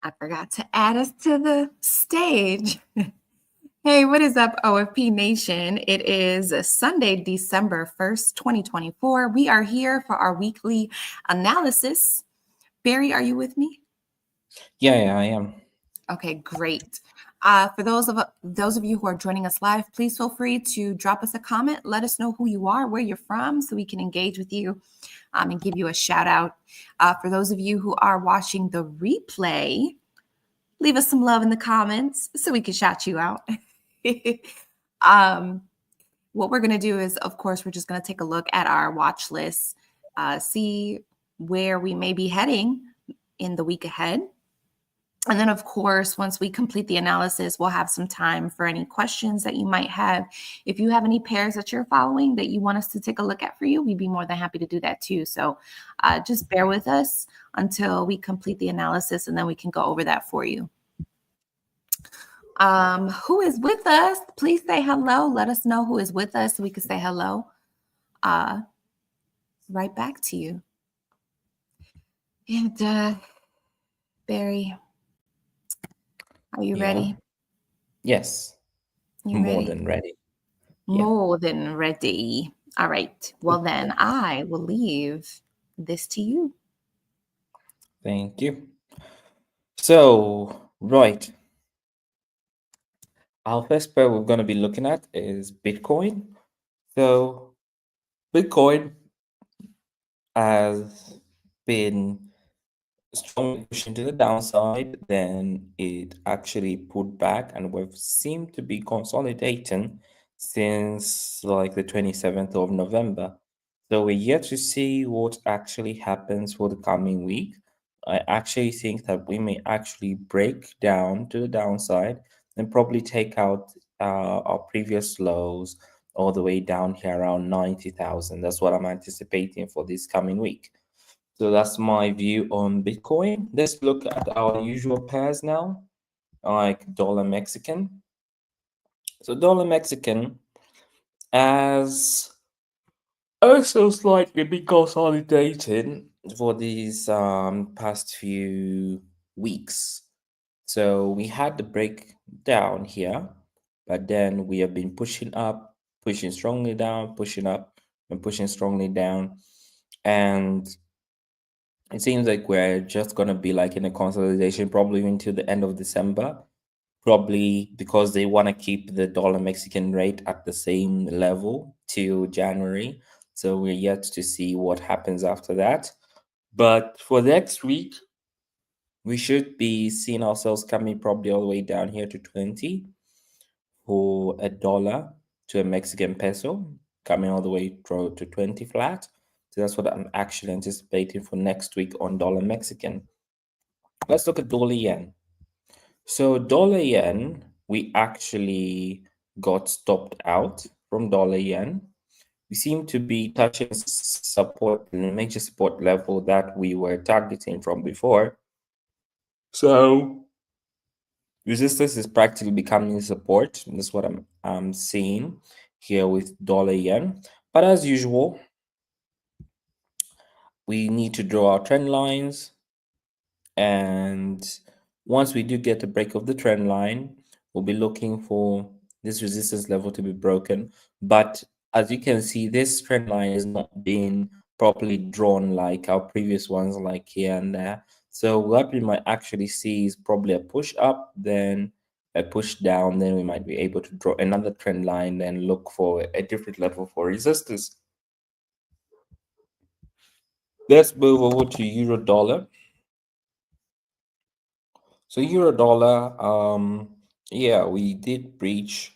I forgot to add us to the stage. Hey, what is up, OFP Nation? It is Sunday, December 1st, 2024. We are here for our weekly analysis. Barry, are you with me? Yeah, I am. Okay, great. For those of you who are joining us live, please feel free to drop us a comment. Let us know who you are, where you're from, so we can engage with you and give you a shout out. For those of you who are watching the replay, leave us some love in the comments so we can shout you out. What we're going to do is, of course, we're just going to take a look at our watch list, see where we may be heading in the week ahead. And then, of course, once we complete the analysis, we'll have some time for any questions that you might have. If you have any pairs that you're following that you want us to take a look at for you, we'd be more than happy to do that too. So just bear with us until we complete the analysis, and then we can go over that for you. Who is with us? Please say hello. Let us know who is with us so we can say hello. Right back to you. And Barry, are you ready? Yes. You More ready? than ready. More than ready. All right. Well, then I will leave this to you. Thank you. So, right. Our first pair we're going to be looking at is Bitcoin. So, Bitcoin has been strongly pushing to the downside, then it actually pulled back, and we've seemed to be consolidating since like the 27th of November. So we're yet to see what actually happens for the coming week. I actually think that we may actually break down to the downside and probably take out our previous lows all the way down here around 90,000. That's what I'm anticipating for this coming week. So that's my view on Bitcoin. Let's look at our usual pairs now, like dollar Mexican. So dollar Mexican has also slightly been consolidating for these past few weeks. So we had the breakdown here, but then we have been pushing up, pushing strongly down, pushing up, and pushing strongly down. And it seems like we're just gonna be like in a consolidation probably until the end of December, probably because they want to keep the dollar Mexican rate at the same level till January. So we're yet to see what happens after that. But for next week, we should be seeing ourselves coming probably all the way down here to 20 for a dollar to a Mexican peso, coming all the way to 20 flat. So that's what I'm actually anticipating for next week on dollar Mexican. Let's look at dollar yen. So dollar yen, we actually got stopped out from dollar yen. We seem to be touching support, major support level that we were targeting from before. So resistance is practically becoming support. That's what I'm seeing here with dollar yen. But as usual, we need to draw our trend lines, and once we do get a break of the trend line, we'll be looking for this resistance level to be broken. But as you can see, this trend line is not being properly drawn like our previous ones, like here and there. So what we might actually see is probably a push up, then a push down, then we might be able to draw another trend line, then look for a different level for resistance. Let's move over to euro dollar. So euro dollar, yeah, we did breach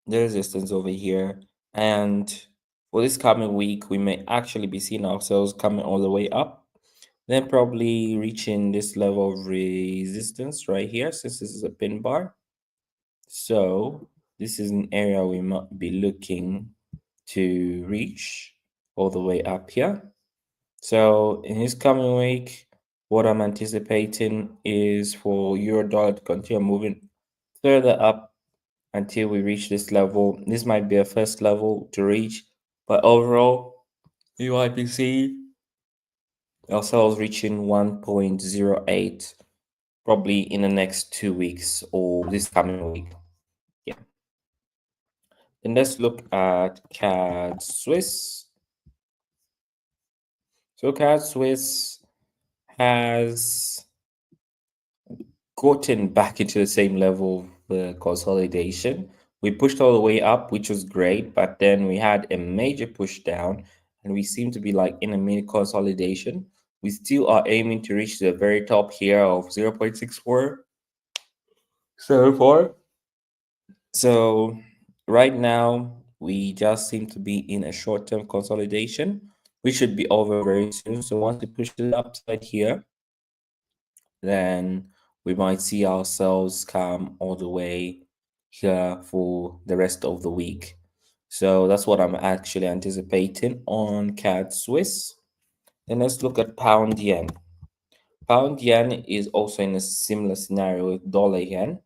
the resistance over here, and for this coming week, we may actually be seeing ourselves coming all the way up, then probably reaching this level of resistance right here, since this is a pin bar. So this is an area we might be looking to reach all the way up here. So in this coming week, what I'm anticipating is for euro dollar to continue moving further up until we reach this level. This might be a first level to reach, but overall, you might be seeing ourselves reaching 1.08 probably in the next 2 weeks or this coming week. Yeah. Then let's look at CAD Swiss. So CAD Swiss has gotten back into the same level of consolidation. We pushed all the way up, which was great, but then we had a major push down, and we seem to be like in a mini consolidation. We still are aiming to reach the very top here of 0.6474. So right now, we just seem to be in a short-term consolidation. We should be over very soon. So once we push to the upside here, then we might see ourselves come all the way here for the rest of the week. So that's what I'm actually anticipating on CAD Swiss. Then let's look at pound yen. Pound yen is also in a similar scenario with dollar yen.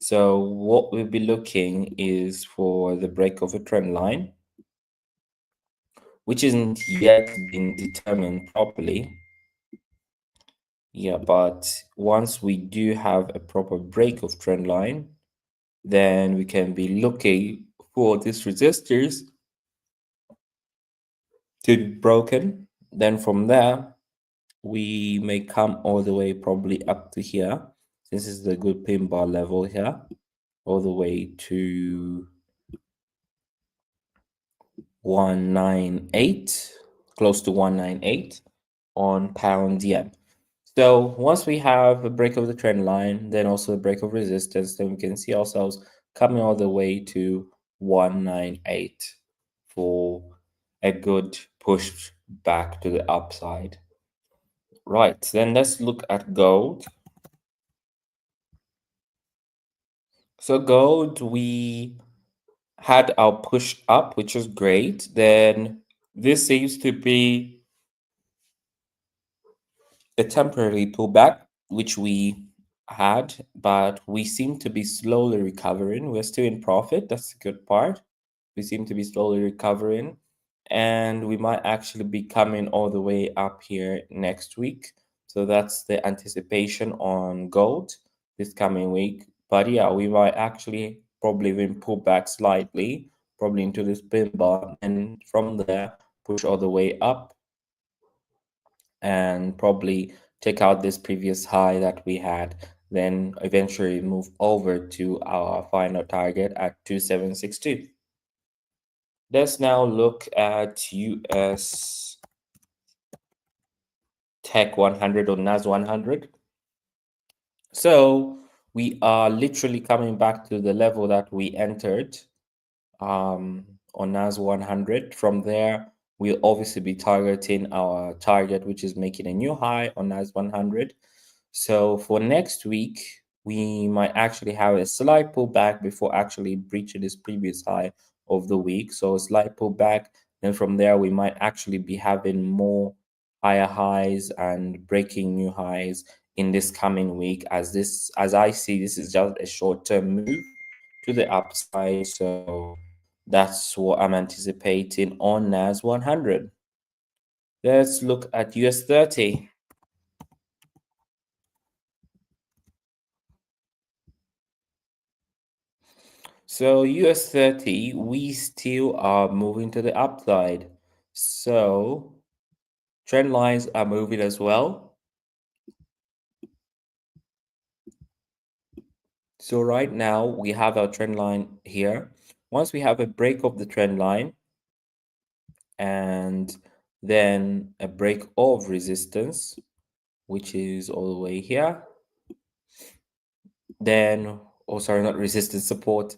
So what we'll be looking is for the break of a trend line, which isn't yet been determined properly. Yeah, but once we do have a proper break of trend line, then we can be looking for these resistors to be broken. Then from there, we may come all the way probably up to here. This is the good pin bar level here, all the way to 198, close to 198 on pound yen. So once we have a break of the trend line, then also a break of resistance, then we can see ourselves coming all the way to 198 for a good push back to the upside. Right, then let's look at gold. So gold, we had our push up, which was great. Then this seems to be a temporary pullback, which we had, but we seem to be slowly recovering. We're still in profit. That's the good part. We seem to be slowly recovering, and we might actually be coming all the way up here next week. So that's the anticipation on gold this coming week. But yeah, we might actually probably even pull back slightly, probably into this pin bar, and from there push all the way up and probably take out this previous high that we had, then eventually move over to our final target at 2762. Let's now look at US Tech 100 or NAS 100. So we are literally coming back to the level that we entered on NAS 100. From there, we'll obviously be targeting our target, which is making a new high on NAS 100. So for next week, we might actually have a slight pullback before actually breaching this previous high of the week. So a slight pullback. Then from there, we might actually be having more higher highs and breaking new highs in this coming week. As I see, this is just a short-term move to the upside. So that's what I'm anticipating on NAS 100. Let's look at US 30. So US 30, we still are moving to the upside. So trend lines are moving as well. So right now we have our trend line here. Once we have a break of the trend line and then a break of resistance, which is all the way here, then, oh sorry, not resistance, support,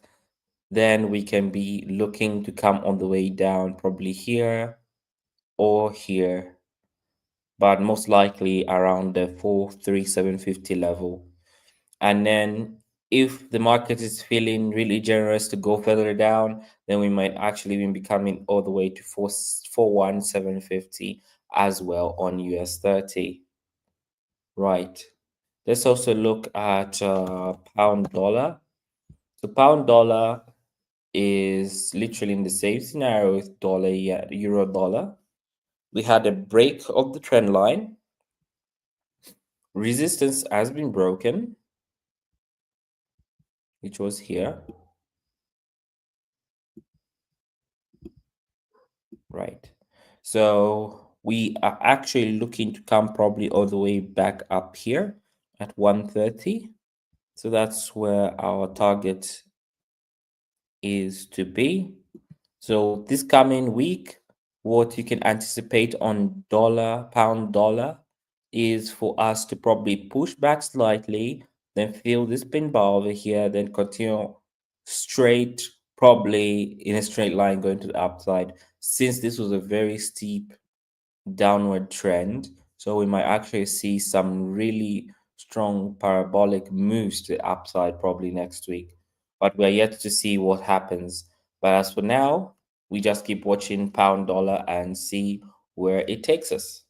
then we can be looking to come on the way down probably here or here, but most likely around the 43750 level. And then if the market is feeling really generous to go further down, then we might actually even be coming all the way to 41750 as well on US 30. Right. Let's also look at pound dollar. So pound dollar is literally in the same scenario with dollar, euro dollar. We had a break of the trend line. resistance has been broken, which was here. Right. So we are actually looking to come probably all the way back up here at 130. So that's where our target is to be. So this coming week, what you can anticipate on pound dollar is for us to probably push back slightly, then fill this pin bar over here, then continue straight, probably in a straight line going to the upside. Since this was a very steep downward trend, so we might actually see some really strong parabolic moves to the upside probably next week. But we're yet to see what happens. But as for now, we just keep watching pound dollar and see where it takes us.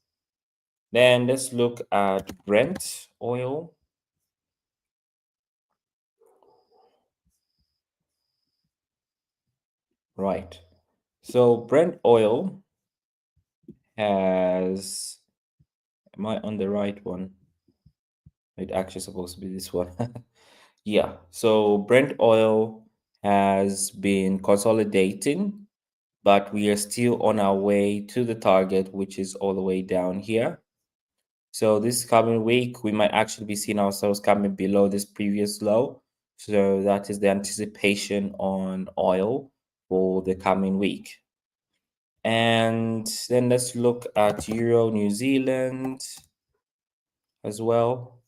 Then let's look at Brent oil. Right. So Brent oil has, am I on the right one? It's actually supposed to be this one. Yeah. So Brent oil has been consolidating, but we are still on our way to the target, which is all the way down here. So this coming week, we might actually be seeing ourselves coming below this previous low. So that is the anticipation on oil for the coming week. And then let's look at Euro New Zealand as well.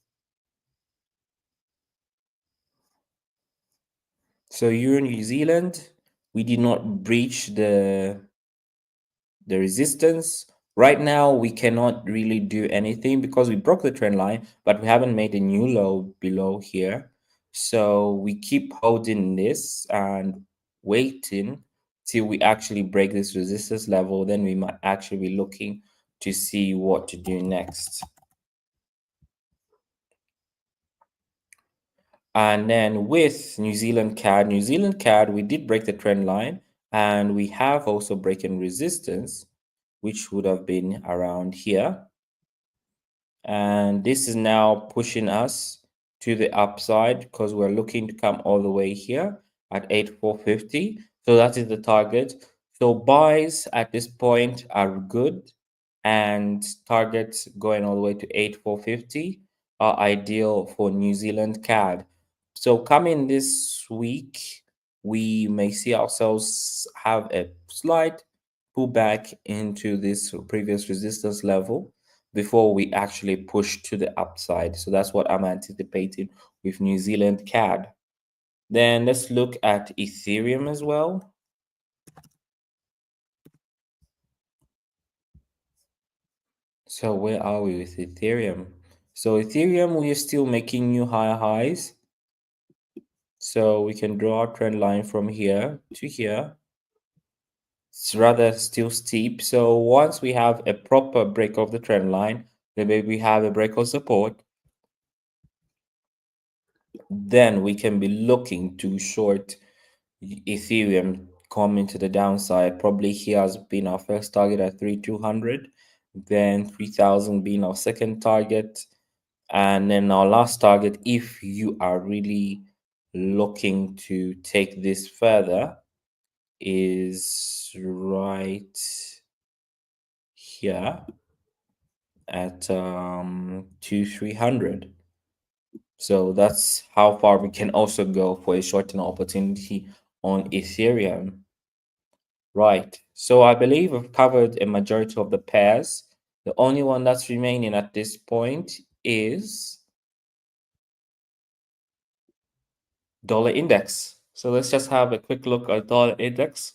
So Euro New Zealand, we did not breach the resistance. Right now, we cannot really do anything because we broke the trend line, but we haven't made a new low below here. So we keep holding this and waiting till we actually break this resistance level. Then we might actually be looking to see what to do next. And then with New Zealand CAD, we did break the trend line and we have also broken resistance, which would have been around here. And this is now pushing us to the upside because we're looking to come all the way here at 8450. So that is the target. So buys at this point are good, and targets going all the way to 8450 are ideal for New Zealand CAD. So coming this week, we may see ourselves have a slight pullback into this previous resistance level before we actually push to the upside. So that's what I'm anticipating with New Zealand CAD. Then let's look at Ethereum as well. So where are we with Ethereum? So Ethereum, we are still making new higher highs. So we can draw a trend line from here to here. It's rather still steep. So once we have a proper break of the trend line, then maybe we have a break of support, then we can be looking to short Ethereum coming to the downside. Probably here has been our first target at 3,200, then 3,000 being our second target, and then our last target, if you are really looking to take this further, is right here at 2,300. So that's how far we can also go for a short-term opportunity on Ethereum. Right. So I believe I've covered a majority of the pairs. The only one that's remaining at this point is dollar index. So let's just have a quick look at dollar index.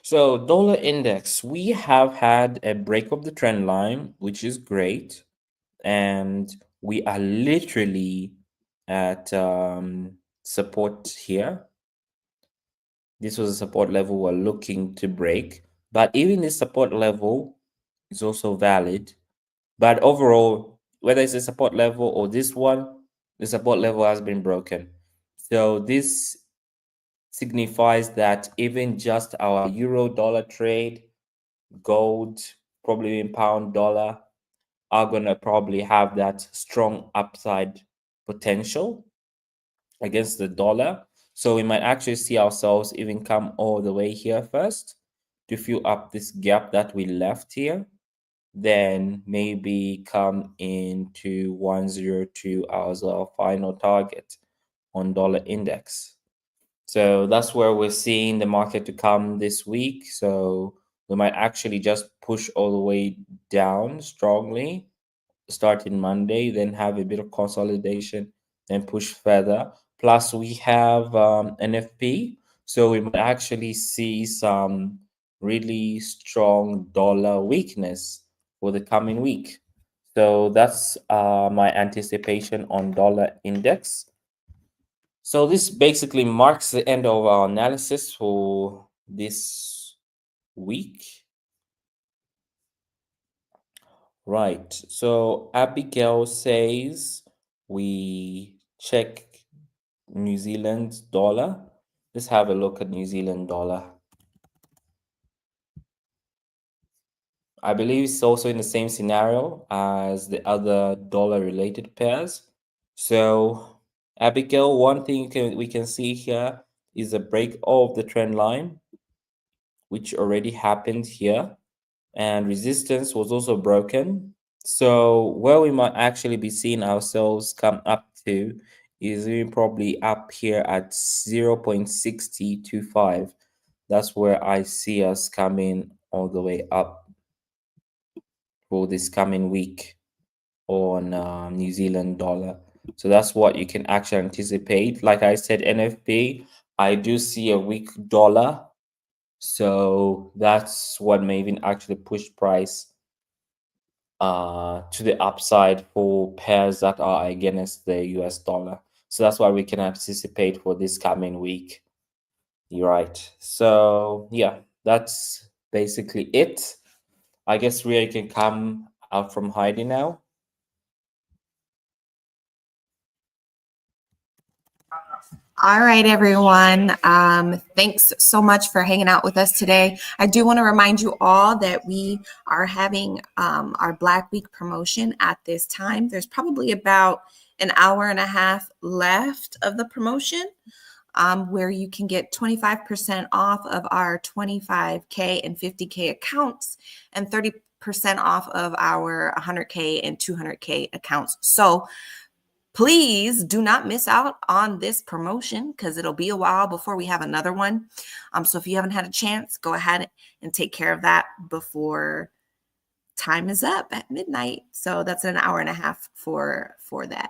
So dollar index, we have had a break of the trend line, which is great. And we are literally at support here. This was a support level we're looking to break. But even this support level, is also valid. But overall, whether it's a support level or this one, the support level has been broken. So this signifies that even just our euro dollar trade, gold, probably in pound dollar, are going to probably have that strong upside potential against the dollar. So we might actually see ourselves even come all the way here first to fill up this gap that we left here, then maybe come into 102 as our final target on dollar index. So that's where we're seeing the market to come this week. So we might actually just push all the way down strongly starting Monday, then have a bit of consolidation, then push further. Plus, we have NFP, so we might actually see some really strong dollar weakness for the coming week. So that's my anticipation on dollar index. So this basically marks the end of our analysis for this week. Right. So Abigail says we check New Zealand dollar. Let's have a look at New Zealand dollar. I believe it's also in the same scenario as the other dollar related pairs. So Abigail, one thing we can see here is a break of the trend line, which already happened here, and resistance was also broken. So where we might actually be seeing ourselves come up to is probably up here at 0.6025. That's where I see us coming all the way up for this coming week on New Zealand dollar. So that's what you can actually anticipate. Like I said, NFP, I do see a weak dollar. So that's what may even actually push price to the upside for pairs that are against the US dollar. So that's what we can anticipate for this coming week. You're right. So yeah, that's basically it. I guess Ria can come out from hiding now. All right, everyone. Thanks so much for hanging out with us today. I do want to remind you all that we are having our Black Week promotion at this time. There's probably about an hour and a half left of the promotion, where you can get 25% off of our 25K and 50K accounts and 30% off of our 100K and 200K accounts. So please do not miss out on this promotion because it'll be a while before we have another one. So if you haven't had a chance, go ahead and take care of that before time is up at midnight. So that's an hour and a half for that.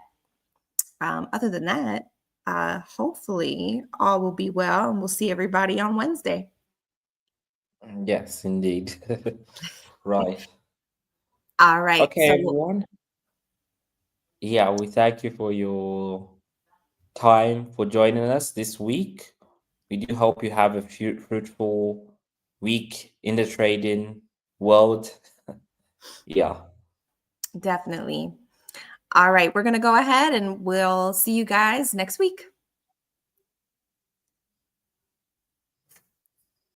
Other than that, hopefully all will be well and we'll see everybody on Wednesday. Yes, indeed. Right. All right. Okay, So everyone. Yeah, we thank you for your time for joining us this week. We do hope you have a fruitful week in the trading world. Yeah. definitely. All right. We're going to go ahead and we'll see you guys next week.